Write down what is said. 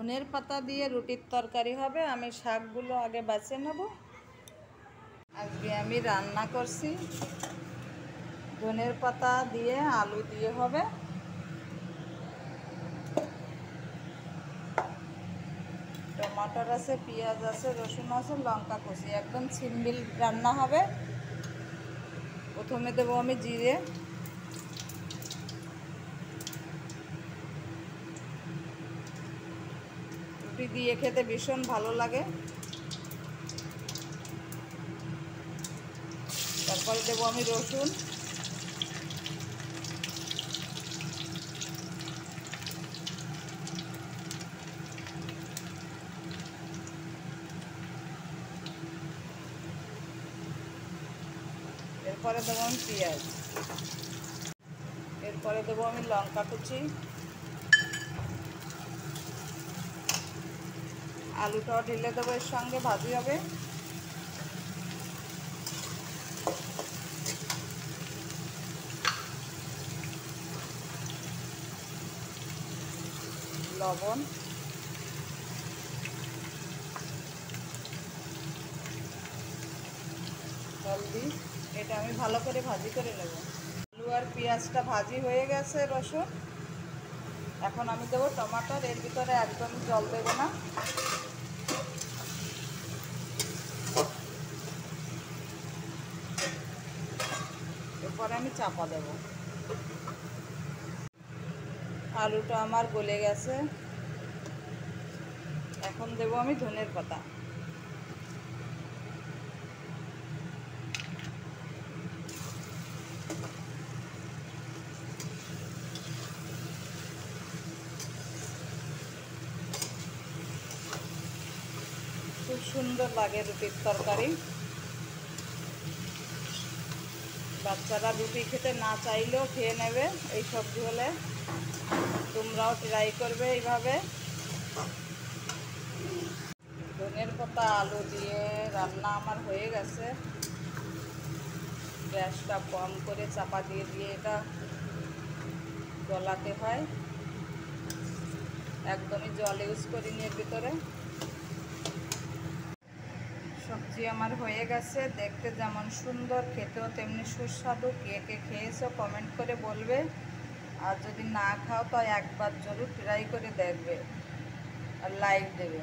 ধনের পাতা দিয়ে রুটির তরকারি হবে। আমি শাকগুলো আগে বেছে নেব। আজকে আমি রান্না করছি ধনের পাতা দিয়ে আলু দিয়ে হবে। টমাটোর আছে, পেঁয়াজ আছে, রসুন আছে, লঙ্কা কুচি, একদম সিম্পল রান্না হবে। প্রথমে দেবো আমি জিরে, রুটি দিয়ে খেতে ভীষণ ভালো লাগে। তারপরে দেবো আমি রসুন, এরপরে দেবো আমি পেঁয়াজ, এরপরে দেবো আমি লঙ্কা কুচি, আলুটাও ঢেলে দেবো, এর সঙ্গে ভাজি হবে। লবণ, হলদি, এটা আমি ভালো করে ভাজি করে নেব। আলু আর পেঁয়াজটা ভাজি হয়ে গেছে, রসুন। এখন আমি দেবো টমাটোর, এর ভিতরে একদম জল দেবো না। এরপরে আমি চাপা দেব। আলুটা আমার গলে গেছে, এখন দেবো আমি ধনের পাতা। খুব সুন্দর লাগে রুটির তরকারি। বাচ্চারা রুটি খেতে না চাইলেও খেয়ে নেবে এই সবজি হলে। তোমরাও ট্রাই করবে এইভাবে। ধনের পাতা আলু দিয়ে রান্না আমার হয়ে গেছে। গ্যাসটা কম করে চাপা দিয়ে দিয়ে এটা গলাতে হয়। একদমই জল ইউজ করিনি এর ভিতরে। সবজি আমার হয়ে গেছে, দেখতে যেমন সুন্দর, খেতেও তেমনি সুস্বাদু। কে কে খেয়েছো কমেন্ট করে বলবে, আর যদি না খাও তো একবার জরুর ট্রাই করে দেখবে আর লাইক দেবে।